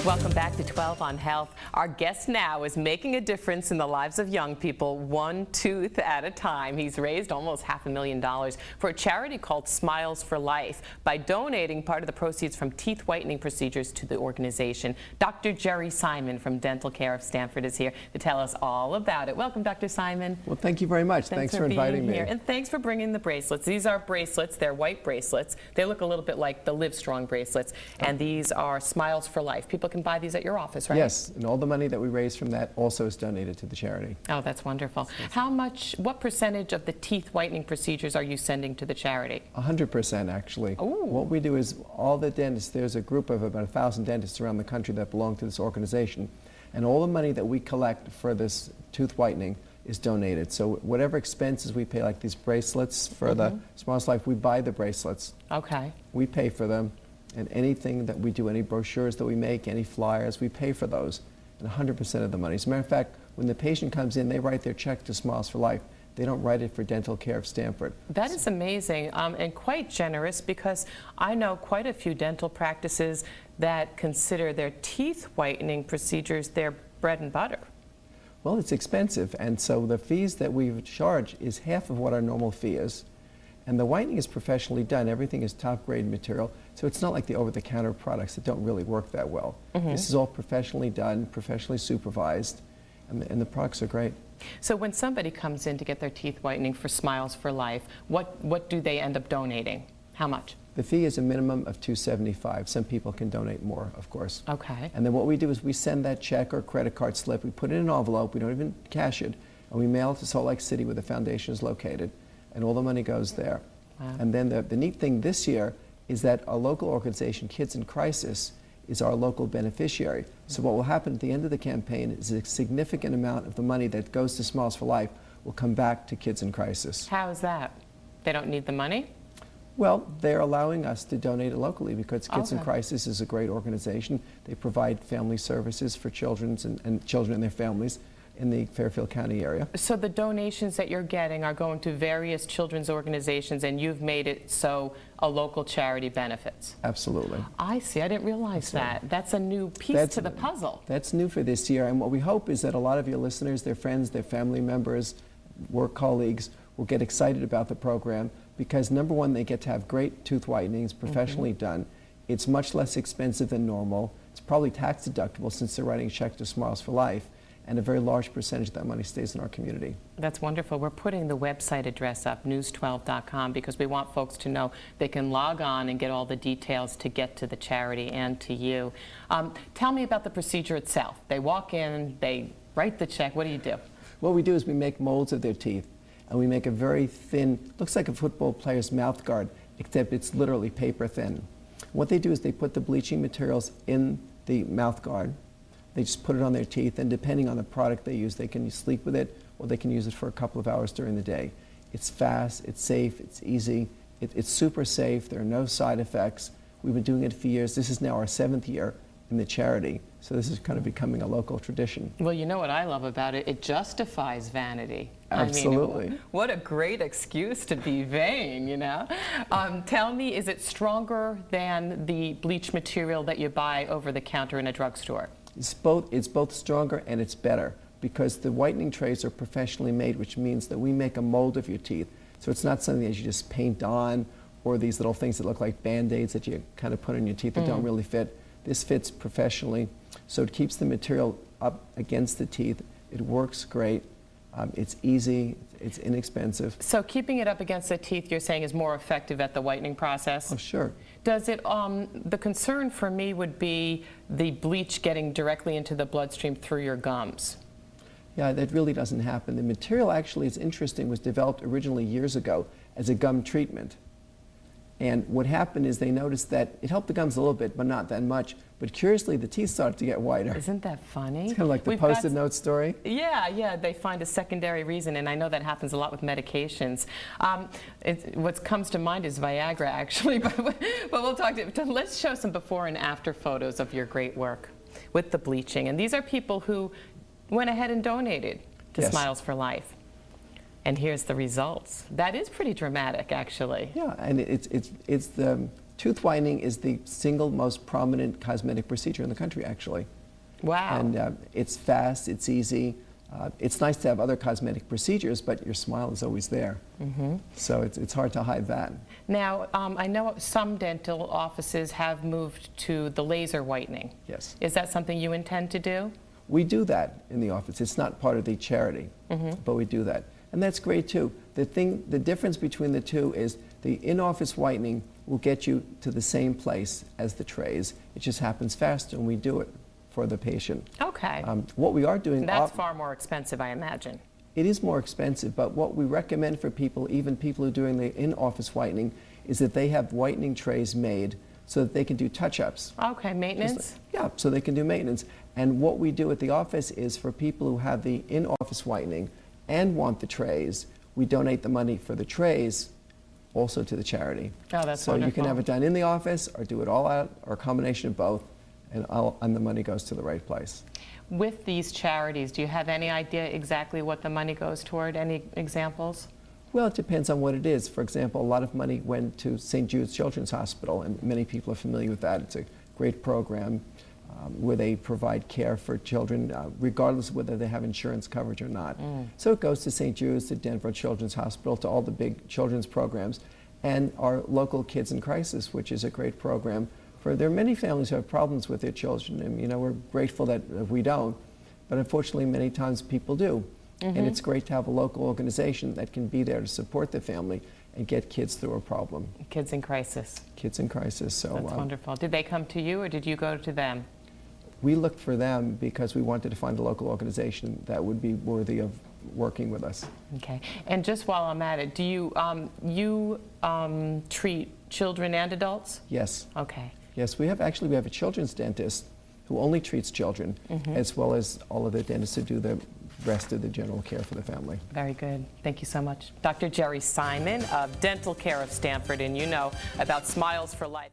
Welcome back to 12 on Health. Our guest now is making a difference in the lives of young people, one tooth at a time. He's raised almost $500,000 for a charity called Smiles for Life by donating part of the proceeds from teeth whitening procedures to the organization. Dr. Jerry Simon from Dental Care of Stanford is here to tell us all about it. Welcome, Dr. Simon. Well, thank you very much. Thanks for inviting me. And thanks for bringing the bracelets. These are bracelets. They're white bracelets. They look a little bit like the Live Strong bracelets. And these are Smiles for Life. People can buy these at your office, right? Yes, and all the money that we raise from that also is donated to the charity. Oh, that's wonderful. What percentage of the teeth whitening procedures are you sending to the charity? 100% actually. Ooh. What we do is all the dentists, there's a group of about 1,000 dentists around the country that belong to this organization, and all the money that we collect for this tooth whitening is donated. So whatever expenses we pay, like these bracelets for the Smiles for Life, we buy the bracelets. Okay. We pay for them. And anything that we do, any brochures that we make, any flyers, we pay for those, and 100% of the money. As a matter of fact, when the patient comes in, they write their check to Smiles for Life. They don't write it for Dental Care of Stanford. That is amazing and quite generous, because I know quite a few dental practices that consider their teeth whitening procedures their bread and butter. Well, it's expensive, and so the fees that we charge is half of what our normal fee is. And the whitening is professionally done. Everything is top-grade material, so it's not like the over-the-counter products that don't really work that well. This is all professionally done, professionally supervised, and the products are great. So when somebody comes in to get their teeth whitening for Smiles for Life, what do they end up donating? How much? The fee is a minimum of $275. Some people can donate more, of course. Okay. And then what we do is we send that check or credit card slip, we put it in an envelope, we don't even cash it, and we mail it to Salt Lake City where the foundation is located, and all the money goes there. Wow. And then the neat thing this year is that our local organization, Kids in Crisis, is our local beneficiary. So what will happen at the end of the campaign is a significant amount of the money that goes to Smiles for Life will come back to Kids in Crisis. How is that? They don't need the money? Well, they're allowing us to donate it locally because Kids in Okay. Crisis is a great organization. They provide family services for children and children and their families in the Fairfield County area. So the donations that you're getting are going to various children's organizations, and you've made it so a local charity benefits. Absolutely. I see. I didn't realize that. That's a new piece to the puzzle. That's new for this year, and what we hope is that a lot of your listeners, their friends, their family members, work colleagues will get excited about the program because, number one, they get to have great tooth whitenings professionally done. It's much less expensive than normal. It's probably tax deductible since they're writing a check to Smiles for Life, and a very large percentage of that money stays in our community. That's wonderful. We're putting the website address up, news12.com, because we want folks to know they can log on and get all the details to get to the charity and to you. Tell me about the procedure itself. They walk in, they write the check. What do you do? What we do is we make molds of their teeth, and we make a very thin, looks like a football player's mouth guard, except it's literally paper thin. What they do is they put the bleaching materials in the mouth guard. They just put it on their teeth, and depending on the product they use, they can sleep with it, or they can use it for a couple of hours during the day. It's fast, it's safe, it's easy, it's super safe, there are no side effects. We've been doing it for years. This is now our 7th year in the charity, so this is kind of becoming a local tradition. Well, you know what I love about it? It justifies vanity. Absolutely. I mean, what a great excuse to be vain, you know? Tell me, is it stronger than the bleach material that you buy over the counter in a drugstore? It's both stronger and it's better because the whitening trays are professionally made, which means that we make a mold of your teeth. So it's not something that you just paint on or these little things that look like Band-Aids that you kind of put on your teeth that don't really fit. This fits professionally, so it keeps the material up against the teeth. It works great. It's easy. It's inexpensive. So keeping it up against the teeth, you're saying, is more effective at the whitening process? Oh, sure. Does it, the concern for me would be the bleach getting directly into the bloodstream through your gums. Yeah, that really doesn't happen. The material actually is interesting, was developed originally years ago as a gum treatment. And what happened is they noticed that it helped the gums a little bit, but not that much. But curiously, the teeth started to get whiter. Isn't that funny? It's kind of like the Post-it note story. Yeah, they find a secondary reason, and I know that happens a lot with medications. What comes to mind is Viagra, actually, but we'll talk to, let's show some before and after photos of your great work with the bleaching. And these are people who went ahead and donated to Smiles for Life. And here's the results. That is pretty dramatic, actually. Yeah, and it's Tooth whitening is the single most prominent cosmetic procedure in the country, actually. Wow. And it's fast, it's easy. It's nice to have other cosmetic procedures, but your smile is always there. So it's hard to hide that. Now, I know some dental offices have moved to the laser whitening. Yes. Is that something you intend to do? We do that in the office. It's not part of the charity, but we do that. And that's great too. The difference between the two is the in-office whitening will get you to the same place as the trays. It just happens faster, and we do it for the patient. Okay. What we are doing... That's far more expensive, I imagine. It is more expensive, but what we recommend for people, even people who are doing the in-office whitening, is that they have whitening trays made so that they can do touch-ups. Okay, maintenance? Yeah, so they can do maintenance. And what we do at the office is for people who have the in-office whitening and want the trays, we donate the money for the trays also to the charity. Oh, that's so wonderful. You can have it done in the office or do it all out or a combination of both, and the money goes to the right place. With these charities, do you have any idea exactly what the money goes toward? Any examples? Well, it depends on what it is. For example, a lot of money went to St. Jude's Children's Hospital, and many people are familiar with that. It's a great program where they provide care for children, regardless of whether they have insurance coverage or not. So it goes to St. Jude's, to Denver Children's Hospital, to all the big children's programs, and our local Kids in Crisis, which is a great program. There are many families who have problems with their children, and we're grateful that we don't, but unfortunately many times people do. And it's great to have a local organization that can be there to support the family and get kids through a problem. Kids in Crisis. Kids in Crisis. So that's wonderful. Did they come to you, or did you go to them? We looked for them because we wanted to find a local organization that would be worthy of working with us. Okay. And just while I'm at it, do you treat children and adults? Yes. Okay. Yes, we have a children's dentist who only treats children, as well as all of the dentists who do the rest of the general care for the family. Very good. Thank you so much. Dr. Jerry Simon of Dental Care of Stanford, and you know about Smiles for Life.